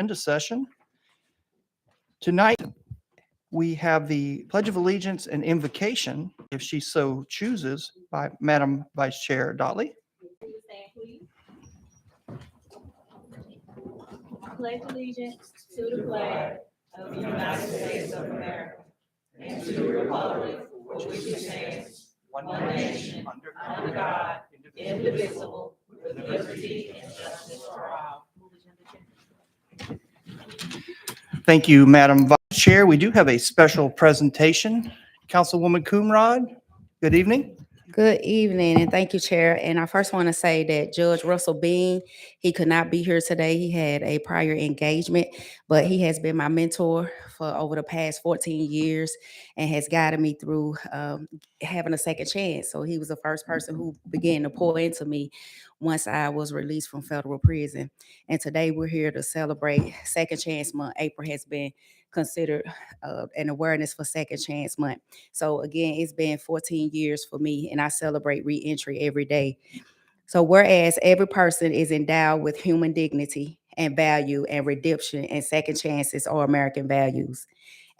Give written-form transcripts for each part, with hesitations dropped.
into session. Tonight, we have the Pledge of Allegiance and Invocation, if she so chooses, by Madam Vice Chair Dotley. I pledge allegiance to the flag of the United States of America and to the republic for which it stands, one nation, under God, indivisible, with liberty and justice for all. Thank you, Madam Vice Chair. We do have a special presentation. Councilwoman Coonrod, good evening. Good evening, and thank you, Chair. And I first want to say that Judge Russell Bean, he could not be here today. He had a prior engagement, but he has been my mentor for over the past 14 years and has guided me through having a second chance. So he was the first person who began to pour into me once I was released from federal prison. And today we're here to celebrate Second Chance Month. April has been considered an awareness for Second Chance Month. So again, it's been 14 years for me, and I celebrate re-entry every day. So whereas every person is endowed with human dignity and value and redemption, and second chances are American values.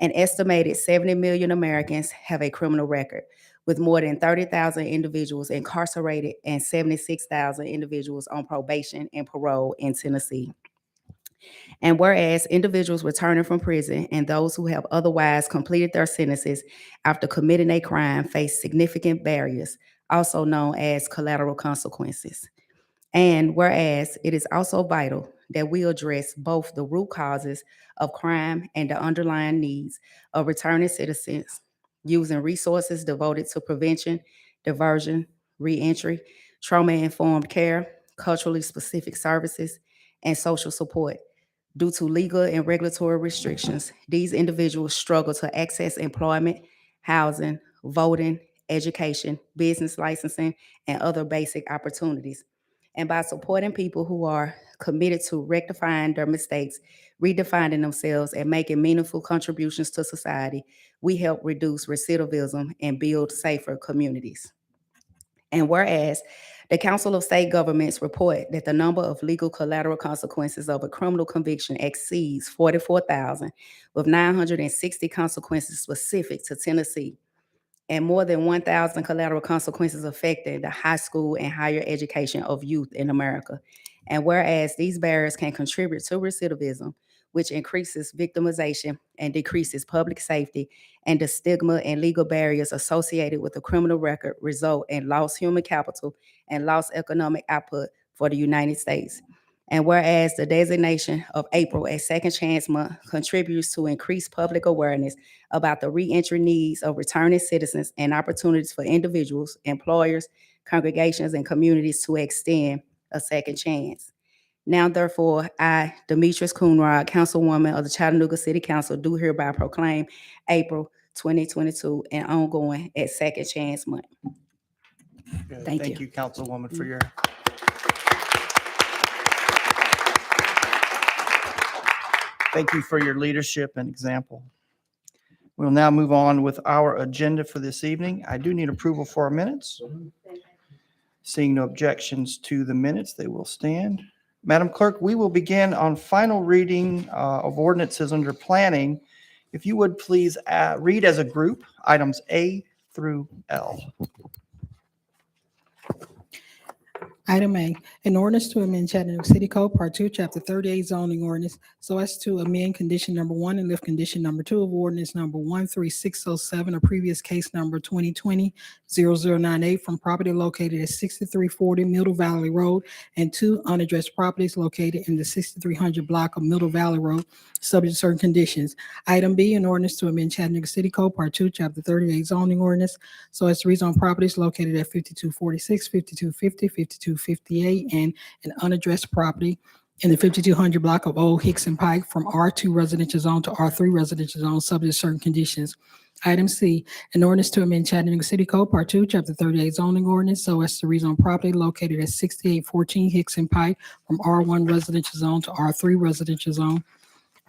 An estimated 70 million Americans have a criminal record, with more than 30,000 individuals incarcerated and 76,000 individuals on probation and parole in Tennessee. And whereas individuals returning from prison and those who have otherwise completed their sentences after committing a crime face significant barriers, also known as collateral consequences. And whereas it is also vital that we address both the root causes of crime and the underlying needs of returning citizens using resources devoted to prevention, diversion, reentry, trauma-informed care, culturally specific services, and social support. Due to legal and regulatory restrictions, these individuals struggle to access employment, housing, voting, education, business licensing, and other basic opportunities. And by supporting people who are committed to rectifying their mistakes, redefining themselves, and making meaningful contributions to society, we help reduce recidivism and build safer communities. And whereas the Council of State Governments report that the number of legal collateral consequences of a criminal conviction exceeds 44,000, with 960 consequences specific to Tennessee, and more than 1,000 collateral consequences affecting the high school and higher education of youth in America. And whereas these barriers can contribute to recidivism, which increases victimization and decreases public safety, and the stigma and legal barriers associated with a criminal record result in lost human capital and lost economic output for the United States. And whereas the designation of April as Second Chance Month contributes to increased public awareness about the reentry needs of returning citizens and opportunities for individuals, employers, congregations, and communities to extend a second chance. Now, therefore, I, Demetrius Coonrod, Councilwoman of the Chattanooga City Council, do hereby proclaim April 2022 and ongoing as Second Chance Month. Good. Thank Thank you, Councilwoman, for your. Thank you for your leadership and example. We'll now move on with our agenda for this evening. I do need approval for our minutes. Seeing no objections to the minutes, they will stand. Madam Clerk, we will begin on final reading of ordinances under planning. If you would please read as a group items A through L. Item A, an ordinance to amend Chattanooga City Code, Part 2, Chapter 38, zoning ordinance, so as to amend condition number 1 and lift condition number 2 of ordinance number 13607, a previous case number 2020-0098, from property located at 6340 Middle Valley Road and 2 unaddressed properties located in the 6300 block of Middle Valley Road, subject to certain conditions. Item B, an ordinance to amend Chattanooga City Code, Part 2, Chapter 38, zoning ordinance, so as to rezone properties located at 5246, 5250, 5258, and an unaddressed property in the 5200 block of Old Hickson Pike from R2 residential zone to R3 residential zone, subject to certain conditions. Item C, an ordinance to amend Chattanooga City Code, Part 2, Chapter 38, zoning ordinance, so as to rezone property located at 6814 Hickson Pike from R1 residential zone to R3 residential zone.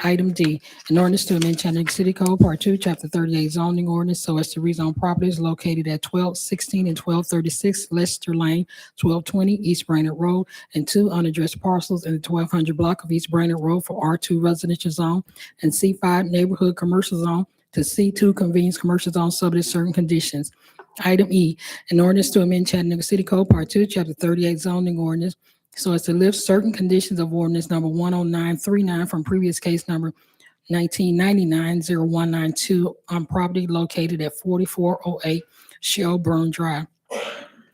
Item D, an ordinance to amend Chattanooga City Code, Part 2, Chapter 38 zoning ordinance so as to rezone properties located at 1216 and 1236 Leicester Lane, 1220 East Brainerd Road, and 2 unaddressed parcels in the 1200 block of East Brainerd Road for R2 residential zone and C5 neighborhood commercial zone to C2 convenience commercial zone subject to certain conditions. Item E, an ordinance to amend Chattanooga City Code, Part 2, Chapter 38 zoning ordinance so as to lift certain conditions of ordinance number 10939 from previous case number 1999-0192 on property located at 4408 Shelburne Drive.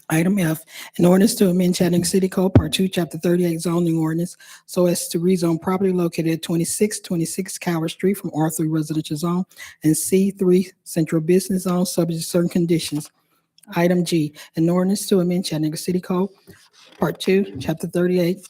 Item F, an ordinance to amend Chattanooga City Code, Part 2, Chapter 38 zoning ordinance so as to rezone property located at 2626 Coward Street from R3 residential zone and C3 central business zone subject to certain conditions. Item G, an ordinance to amend Chattanooga City Code, Part 2, Chapter 38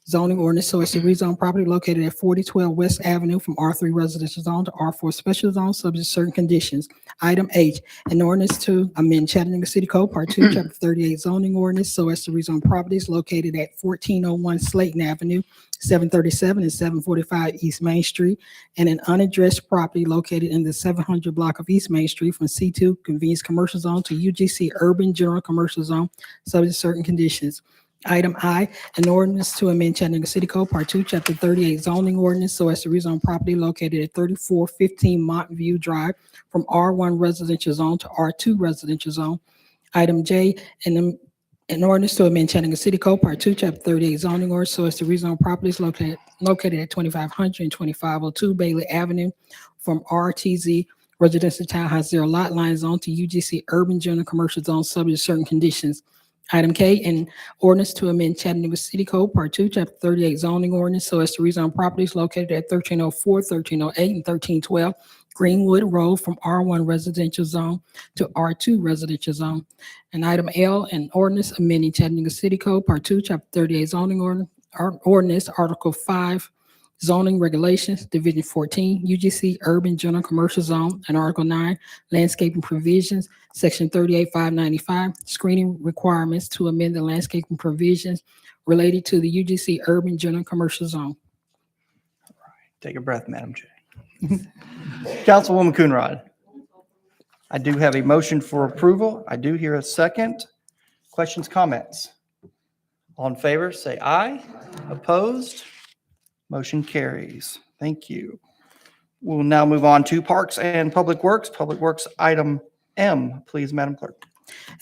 zoning ordinance so as to rezone property located at 4012 West Avenue from R3 residential zone to R4 special zone subject to certain conditions. Item H, an ordinance to amend Chattanooga City Code, Part 2, Chapter 38 zoning ordinance so as to rezone properties located at 1401 Slayton Avenue, 737 and 745 East Main Street, and an unaddressed property located in the 700 block of East Main Street from C2 convenience commercial zone to UGC urban general commercial zone subject to certain conditions. Item I, an ordinance to amend Chattanooga City Code, Part 2, Chapter 38 zoning ordinance so as to rezone property located at 3415 Montview Drive from R1 residential zone to R2 residential zone. Item J, an ordinance to amend Chattanooga City Code, Part 2, Chapter 38 zoning ordinance so as to rezone properties located at 2500 and 2502 Bailey Avenue from RTZ residential townhouse 0 lot line zone to UGC urban general commercial zone subject to certain conditions. Item K, an ordinance to amend Chattanooga City Code, Part 2, Chapter 38 zoning ordinance so as to rezone properties located at 1304, 1308, and 1312 Greenwood Road from R1 residential zone to R2 residential zone. And item L, an ordinance amending Chattanooga City Code, Part 2, Chapter 38 zoning ordinance, Article 5, zoning regulations, Division 14, UGC urban general commercial zone, and Article 9, landscaping provisions, Section 38595, screening requirements to amend the landscaping provisions related to the UGC urban general commercial zone. Take a breath, Madam Chair. Councilwoman Coonrod. I do have a motion for approval. I do hear a second. Questions, comments? All in favor, say aye. Opposed? Motion carries. Thank you. We'll now move on to Parks and Public Works. Public Works, item M, please, Madam Clerk.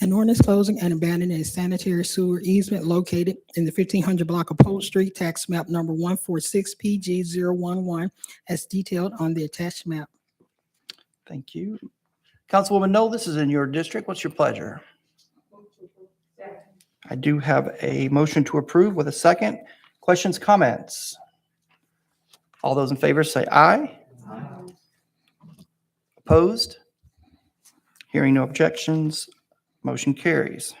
An ordinance closing and abandoning a sanitary sewer easement located in the 1500 block of Polk Street, tax map number 146 PG 011, as detailed on the attached map. Thank you. Councilwoman Knoll, this is in your district. What's your pleasure? I do have a motion to approve with a second. Questions, comments? All those in favor say aye. Opposed? Hearing no objections, motion carries.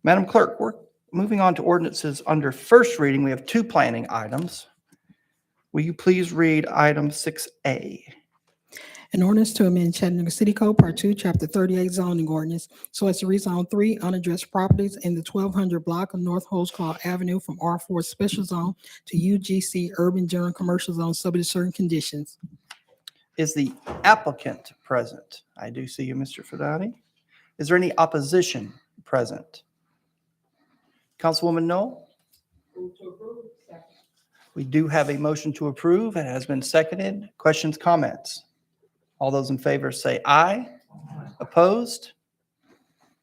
Madam Clerk, we're moving on to ordinances under first reading. We have two planning items. Will you please read item 6A? An ordinance to amend Chattanooga City Code, Part 2, Chapter 38 zoning ordinance so as to rezone 3 unaddressed properties in the 1200 block of North Holsclaw Avenue from R4 special zone to UGC urban general commercial zone subject to certain conditions. Is the applicant present? I do see you, Mr. Fidati. Is there any opposition present? Councilwoman Knoll? We do have a motion to approve. It has been seconded. Questions, comments? All those in favor say aye. Opposed?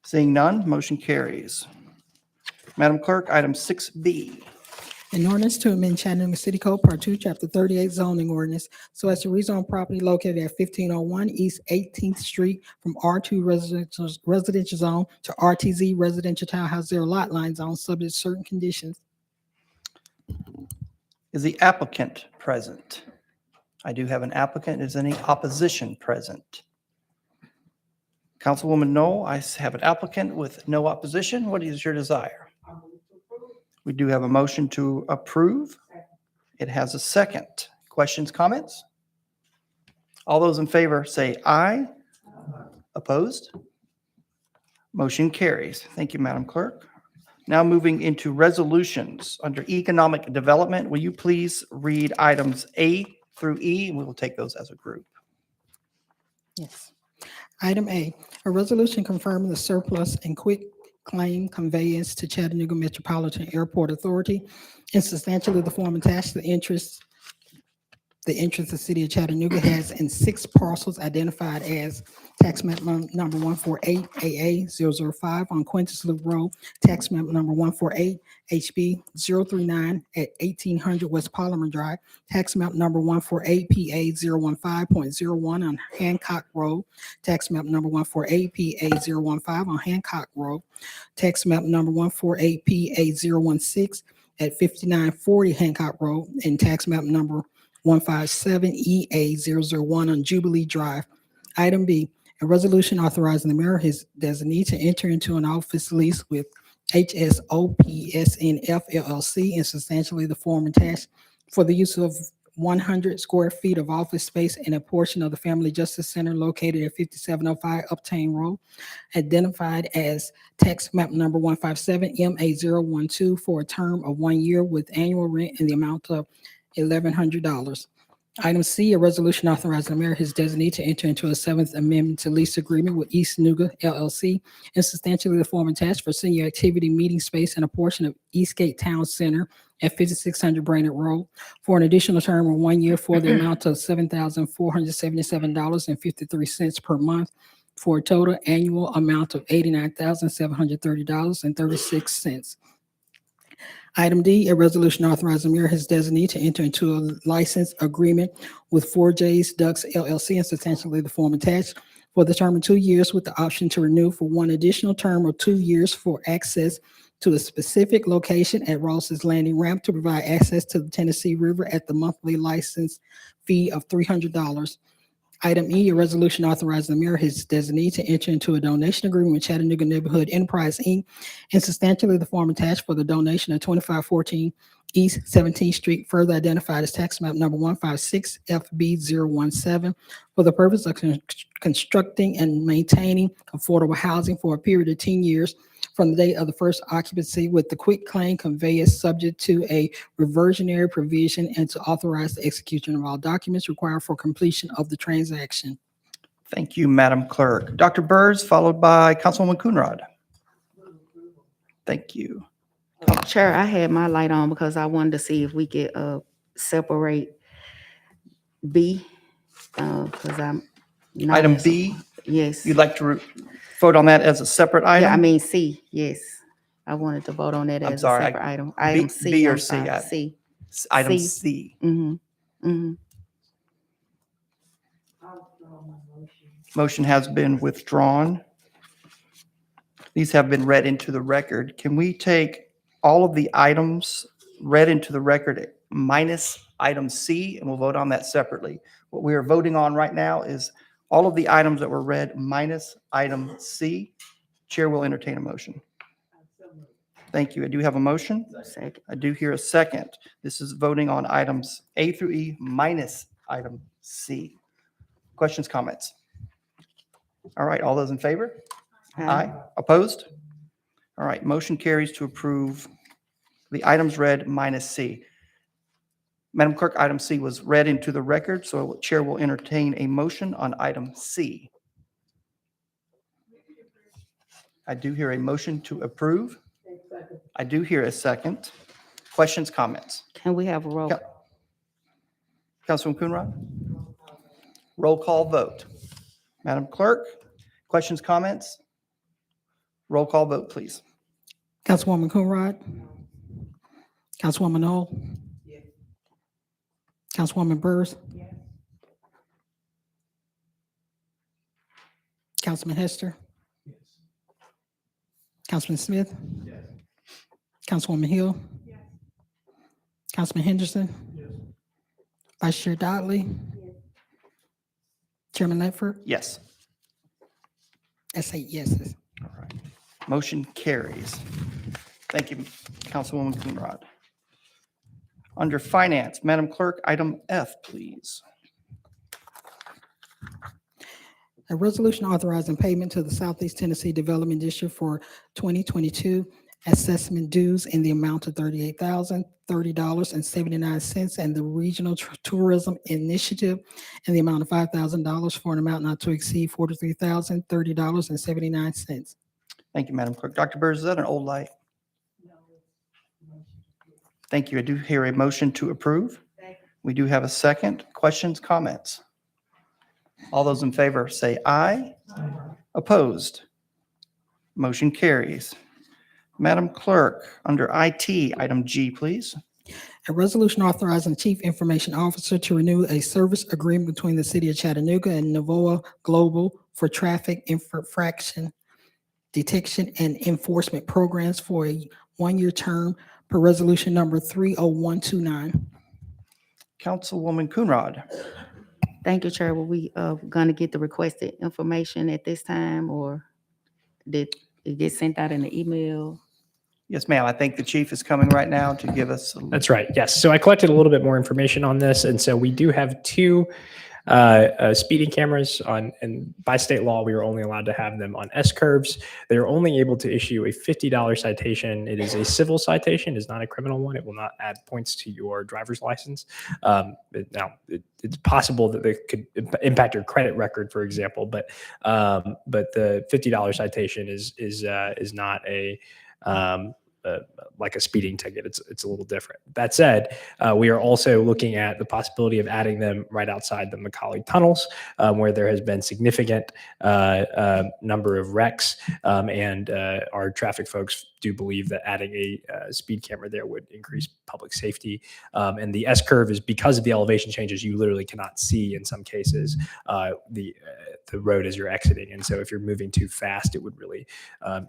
Seeing none, motion carries. Madam Clerk, item 6B. An ordinance to amend Chattanooga City Code, Part 2, Chapter 38 zoning ordinance so as to rezone property located at 1501 East 18th Street from R2 residential zone to RTZ residential townhouse 0 lot line zone subject to certain conditions. Is the applicant present? I do have an applicant. Is any opposition present? Councilwoman Knoll, I have an applicant with no opposition. What is your desire? We do have a motion to approve. It has a second. Questions, comments? All those in favor say aye. Opposed? Motion carries. Thank you, Madam Clerk. Now moving into resolutions under economic development. Will you please read items A through E, and we will take those as a group. Yes. Item A, a resolution confirming the surplus and quick claim conveyance to Chattanooga Metropolitan Airport Authority in substantially the form attached. The interest the city of Chattanooga has in 6 parcels identified as tax map number 148 AA 005 on Quintus Loop Road, tax map number 148 HB 039 at 1800 West Polymer Drive, tax map number 148 PA 015.01 on Hancock Road, tax map number 148 PA 015 on Hancock Road, tax map number 148 PA 016 at 5940 Hancock Road, and tax map number 157 EA 001 on Jubilee Drive. Item B, a resolution authorizing the mayor, his designee, to enter into an office lease with HSOPSNF LLC in substantially the form attached for the use of 100 square feet of office space in a portion of the Family Justice Center located at 5705 Uptown Road, identified as tax map number 157 MA012 for a term of 1 year with annual rent in the amount of $1,100. Item C, a resolution authorizing the mayor, his designee, to enter into a 7th Amendment to lease agreement with East Nuga LLC in substantially the form attached for senior activity meeting space in a portion of Eastgate Town Center at 5600 Brainerd Road for an additional term of 1 year for the amount of $7,477.53 per month for a total annual amount of $89,730.36. Item D, a resolution authorizing the mayor, his designee, to enter into a license agreement with 4J's Ducks LLC in substantially the form attached for the term of 2 years with the option to renew for one additional term of 2 years for access to a specific location at Ross's Landing Ramp to provide access to the Tennessee River at the monthly license fee of $300. Item E, a resolution authorizing the mayor, his designee, to enter into a donation agreement with Chattanooga Neighborhood Enterprise, Inc. and substantially the form attached for the donation of 2514 East 17th Street, further identified as tax map number 156 FB017, for the purpose of constructing and maintaining affordable housing for a period of 10 years from the date of the first occupancy with the quick claim conveyance subject to a reversionary provision and to authorize the execution of all documents required for completion of the transaction. Thank you, Madam Clerk. Dr. Burrs, followed by Councilwoman Coonrod. Thank you. Chair, I had my light on because I wanted to see if we could separate B, because I'm not. Item B, Yes. you'd like to vote on that as a separate item? Yeah, I mean C, yes. I wanted to vote on that I'm as a sorry, separate item. Item C. B or I'm C? sorry, C. Item C. C. Mm-hmm, mm-hmm. Motion has been withdrawn. These have been read into the record. Can we take all of the items read into the record minus item C, and we'll vote on that separately? What we are voting on right now is all of the items that were read minus item C. Chair will entertain a motion. Thank you. I do have a motion. Second. I do hear a second. This is voting on items A through E minus item C. Questions, comments? All right, all those in favor? Aye. Opposed? All right, motion carries to approve the items read minus C. Madam Clerk, item C was read into the record, so Chair will entertain a motion on item C. I do hear a motion to approve. I do hear a second. Questions, comments? Can we have a roll? Councilwoman Coonrod? Roll call vote. Madam Clerk, questions, comments? Roll call vote, please. Councilwoman Coonrod? Councilwoman Knoll? Councilwoman Burrs? Councilman Hester? Councilman Smith? Councilwoman Hill? Councilman Henderson? Vice Chair Dodley? Chairman Ledford? Yes. That's 8 yeses. All right. Motion carries. Thank you, Councilwoman Coonrod. Under Finance, Madam Clerk, item F, please. A resolution authorizing payment to the Southeast Tennessee Development District for 2022 assessment dues in the amount of $38,030.79, and the Regional Tourism Initiative in the amount of $5,000 for an amount not to exceed $43,030.79. Thank you, Madam Clerk. Dr. Burrs, is that an old light? Thank you. I do hear a motion to approve. We do have a second. Questions, comments? All those in favor say aye. Opposed? Motion carries. Madam Clerk, under IT, item G, please. A resolution authorizing the Chief Information Officer to renew a service agreement between the City of Chattanooga and Novoa Global for traffic infraction detection and enforcement programs for a one-year term per resolution number 30129. Councilwoman Coonrod. Thank you, Chair. Were we going to get the requested information at this time, or did it get sent out in the email? Yes, ma'am. I think the chief is coming right now to give us. That's right. Yes. So I collected a little bit more information on this. And so we do have two speeding cameras on, and by state law, we are only allowed to have them on S curves. They are only able to issue a $50 citation. It is a civil citation. It is not a criminal one. It will not add points to your driver's license. It's possible that they could impact your credit record, for example, but the $50 citation is not a like a speeding ticket. It's a little different. That said, we are also looking at the possibility of adding them right outside the Macaulay tunnels, where there has been significant number of wrecks, and our traffic folks do believe that adding a speed camera there would increase public safety. And the S curve is because of the elevation changes, you literally cannot see in some cases the road as you're exiting. And so if you're moving too fast, it would really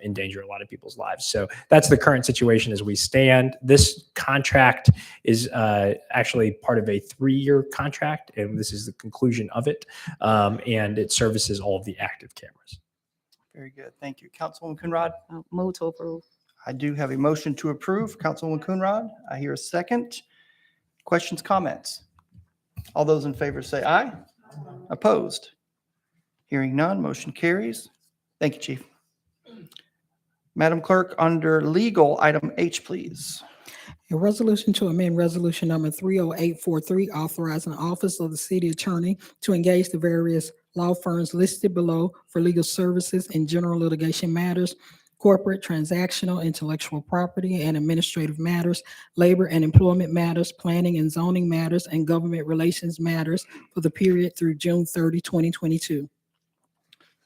endanger a lot of people's lives. So that's the current situation as we stand. This contract is actually part of a 3-year contract, and this is the conclusion of it. And it services all of the active cameras. Very good. Thank you. Councilwoman Coonrod. Move to approve. I do have a motion to approve. Councilwoman Coonrod, I hear a second. Questions, comments? All those in favor say aye. Opposed? Hearing none, motion carries. Thank you, Chief. Madam Clerk, under legal, item H, please. A resolution to amend resolution number 30843, authorizing the Office of the City Attorney to engage the various law firms listed below for legal services in general litigation matters, corporate, transactional, intellectual property, and administrative matters, labor and employment matters, planning and zoning matters, and government relations matters for the period through June 30, 2022.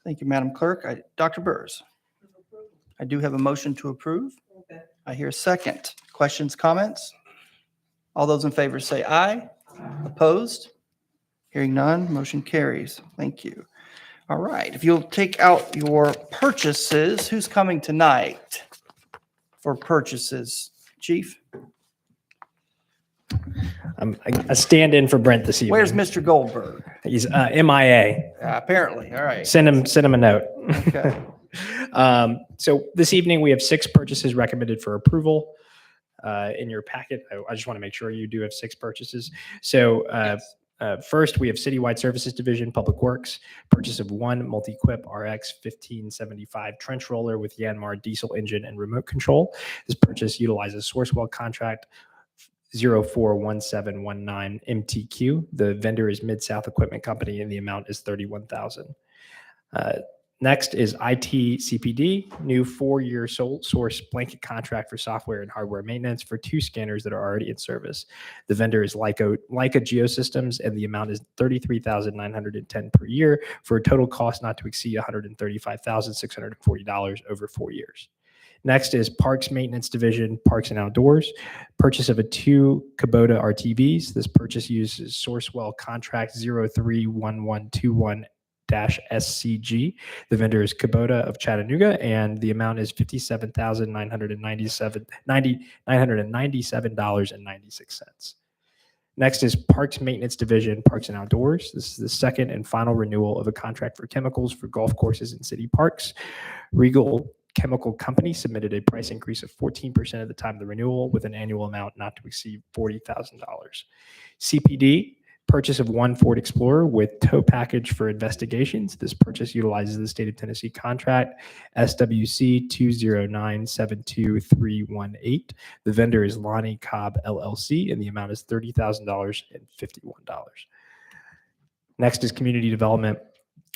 Thank you, Madam Clerk. Dr. Burrs. I do have a motion to approve. I hear a second. Questions, comments? All those in favor say aye. Opposed? Hearing none, motion carries. Thank you. All right, if you'll take out your purchases, who's coming tonight for purchases? Chief? I stand in for Brent this evening. Where's Mr. Goldberg? He's MIA. Apparently, all right. Send him a note. Okay. So this evening we have 6 purchases recommended for approval in your packet. I just want to make sure you do have 6 purchases. So Yes. First, we have Citywide Services Division, Public Works, purchase of 1 Multi-Quip RX 1575 trench roller with Yanmar diesel engine and remote control. This purchase utilizes Sourcewell contract 041719 MTQ. The vendor is Mid-South Equipment Company, and the amount is $31,000. Next is IT CPD, new 4-year sole source blanket contract for software and hardware maintenance for 2 scanners that are already in service. The vendor is Leica Geosystems, and the amount is $33,910 per year for a total cost not to exceed $135,640 over 4 years. Next is Parks Maintenance Division, Parks and Outdoors, purchase of 2 Kubota RTVs. This purchase uses Sourcewell contract 031121-SCG. The vendor is Kubota of Chattanooga, and the amount is $57,997.96. Next is Parks Maintenance Division, Parks and Outdoors. This is the second and final renewal of a contract for chemicals for golf courses and city parks. Regal Chemical Company submitted a price increase of 14% at the time of the renewal with an annual amount not to exceed $40,000. CPD purchase of one Ford Explorer with tow package for investigations. This purchase utilizes the state of Tennessee contract SWC 209-72318. The vendor is Lonnie Cobb LLC, and the amount is $30,051. Next is community development.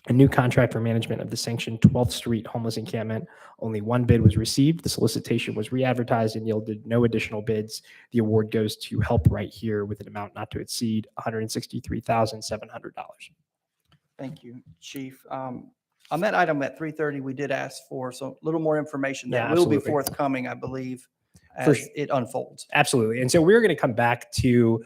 A new contract for management of the sanctioned 12th Street homeless encampment. Only one bid was received. The solicitation was re-advertised and yielded no additional bids. The award goes to Help Right Here with an amount not to exceed $163,700. Thank you, Chief. On that item at 3:30, we did ask for a little more information that Yeah, will be absolutely. forthcoming, I believe, For as sure. it unfolds. Absolutely. And so we're going to come back to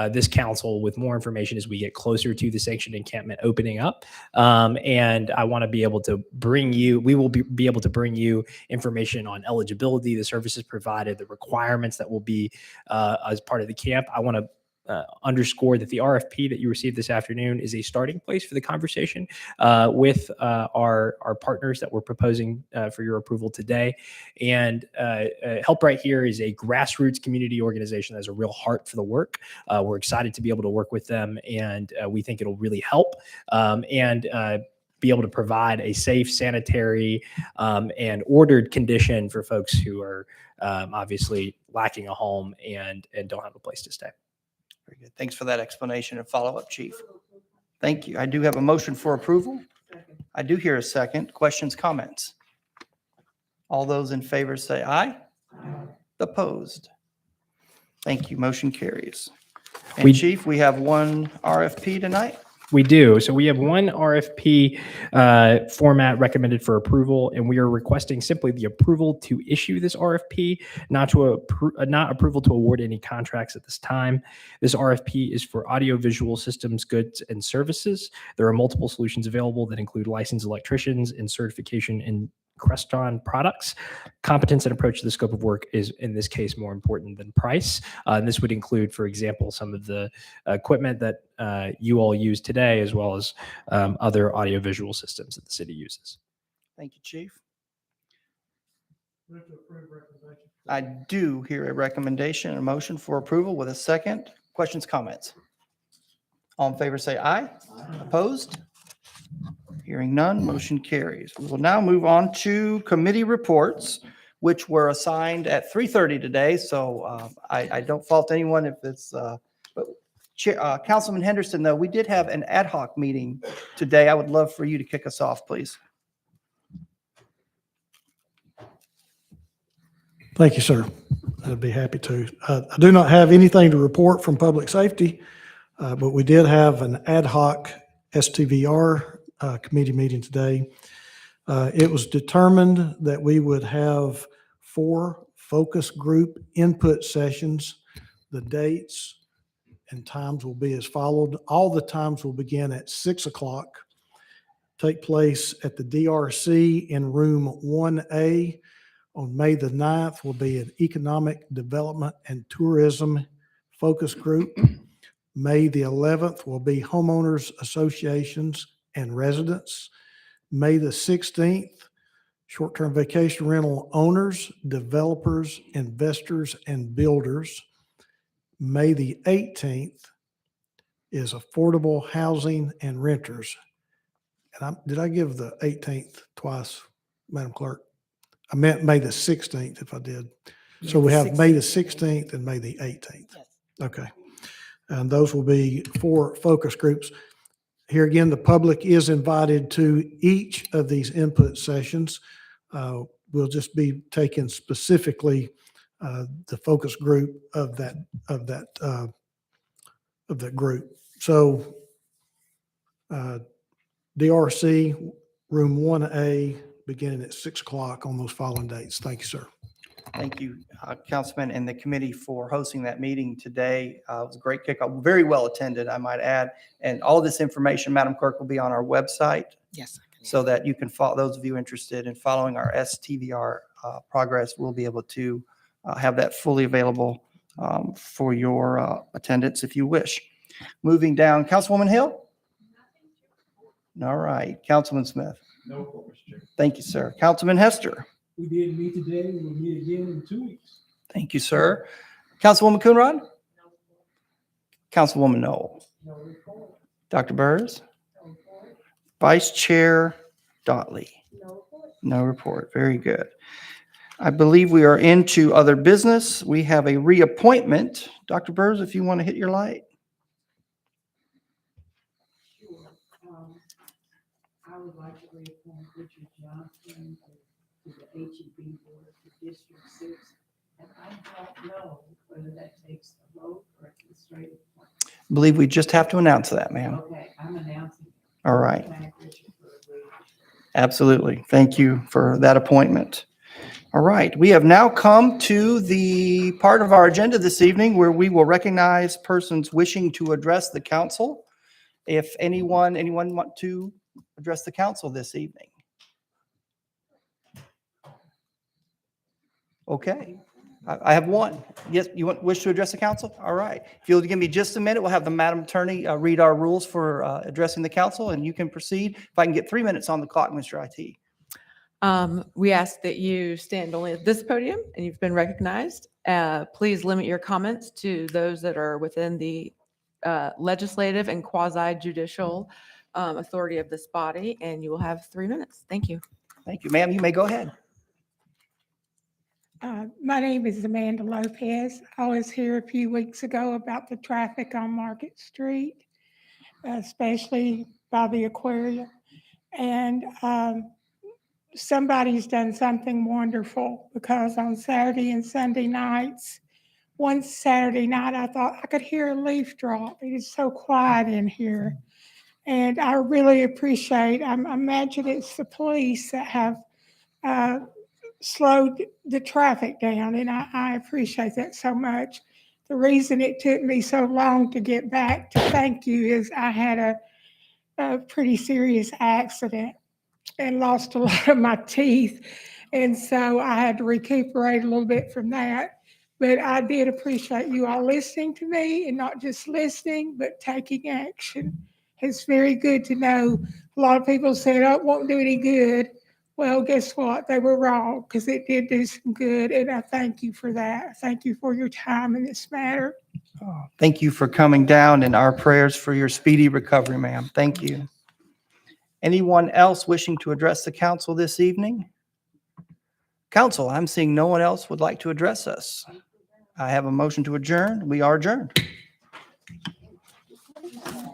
this council with more information as we get closer to the sanctioned encampment opening up. And I want to be able to bring you, we will be able to bring you information on eligibility, the services provided, the requirements that will be as part of the camp. I want to underscore that the RFP that you received this afternoon is a starting place for the conversation with our partners that we're proposing for your approval today. And Help Right Here is a grassroots community organization that has a real heart for the work. We're excited to be able to work with them, and we think it'll really help and be able to provide a safe, sanitary, and ordered condition for folks who are obviously lacking a home and don't have a place to stay. Very good. Thanks for that explanation and follow-up, Chief. Thank you. I do have a motion for approval. I do hear a second. Questions, comments? All those in favor say aye. Opposed? Thank you. Motion carries. And Chief, we have one RFP tonight. We do. So we have one RFP format recommended for approval, and we are requesting simply the approval to issue this RFP, not approval to award any contracts at this time. This RFP is for audiovisual systems, goods, and services. There are multiple solutions available that include licensed electricians and certification in Creston products. Competence and approach to the scope of work is, in this case, more important than price. And this would include, for example, some of the equipment that you all use today, as well as other audiovisual systems that the city uses. Thank you, Chief. I do hear a recommendation, a motion for approval with a second. Questions, comments? All in favor say aye. Opposed? Hearing none, motion carries. We will now move on to committee reports, which were assigned at 3:30 today. So I don't fault anyone if it's, but Councilman Henderson, though, we did have an ad hoc meeting today. I would love for you to kick us off, please. Thank you, sir. I'd be happy to. I do not have anything to report from public safety, but we did have an ad hoc STVR committee meeting today. It was determined that we would have 4 focus group input sessions. The dates and times will be as followed. All the times will begin at 6 o'clock, take place at the DRC in room 1A. On May the 9th will be an economic development and tourism focus group. May the 11th will be homeowners associations and residents. May the 16th, short-term vacation rental owners, developers, investors, and builders. May the 18th is affordable housing and renters. And did I give the 18th twice, Madam Clerk? I meant May the 16th if I did. So we have May the 16th and May the 18th. Okay. And those will be 4 focus groups. Here again, the public is invited to each of these input sessions. We'll just be taking specifically the focus group of that group. So DRC room 1A beginning at 6 o'clock on those following dates. Thank you, sir. Thank you, Councilman, and the committee for hosting that meeting today. It was a great kickoff, very well attended, I might add. And all this information, Madam Clerk, will be on our website. Yes. So that you can follow, those of you interested in following our STVR progress, will be able to have that fully available for your attendance if you wish. Moving down, Councilwoman Hill? All right, Councilman Smith? No, Mr. Chair. Thank you, sir. Councilman Hester? We did meet today. We will meet again in 2 weeks. Thank you, sir. Councilwoman Coonrod? Councilwoman Knoll? Dr. Burrs? Vice Chair Dotley? No report. Very good. I believe we are into other business. We have a reappointment. Dr. Burrs, if you want to hit your light. I would like to reappoint Richard Johnson to the HEB Board for District 6. And I don't know whether that takes a vote or a straight appointment. I believe we just have to announce that, ma'am. Okay, I'm announcing. All right. Thank Richard for agreeing. Absolutely. Thank you for that appointment. All right. We have now come to the part of our agenda this evening where we will recognize persons wishing to address the council. If anyone want to address the council this evening? Okay. I have one. Yes, you wish to address the council? All right. If you'll give me just a minute, we'll have the Madam Attorney read our rules for addressing the council, and you can proceed. If I can get 3 minutes on the clock, Mr. IT. We ask that you stand only at this podium, and you've been recognized. Please limit your comments to those that are within the legislative and quasi-judicial authority of this body, and you will have 3 minutes. Thank you. Thank you, ma'am. You may go ahead. My name is Amanda Lopez. I was here a few weeks ago about the traffic on Market Street, especially by the aquarium. And somebody's done something wonderful, because on Saturday and Sunday nights, one Saturday night, I thought I could hear a leaf drop. It is so quiet in here. And I really appreciate, I imagine it's the police that have slowed the traffic down, and I appreciate that so much. The reason it took me so long to get back to thank you is I had a pretty serious accident and lost a lot of my teeth, and so I had to recuperate a little bit from that. But I did appreciate you all listening to me, and not just listening, but taking action. It's very good to know. A lot of people said, oh, it won't do any good. Well, guess what? They were wrong, because it did do some good, and I thank you for that. Thank you for your time in this matter. Thank you for coming down, and our prayers for your speedy recovery, ma'am. Thank you. Anyone else wishing to address the council this evening? Council, I'm seeing no one else would like to address us. I have a motion to adjourn. We are adjourned.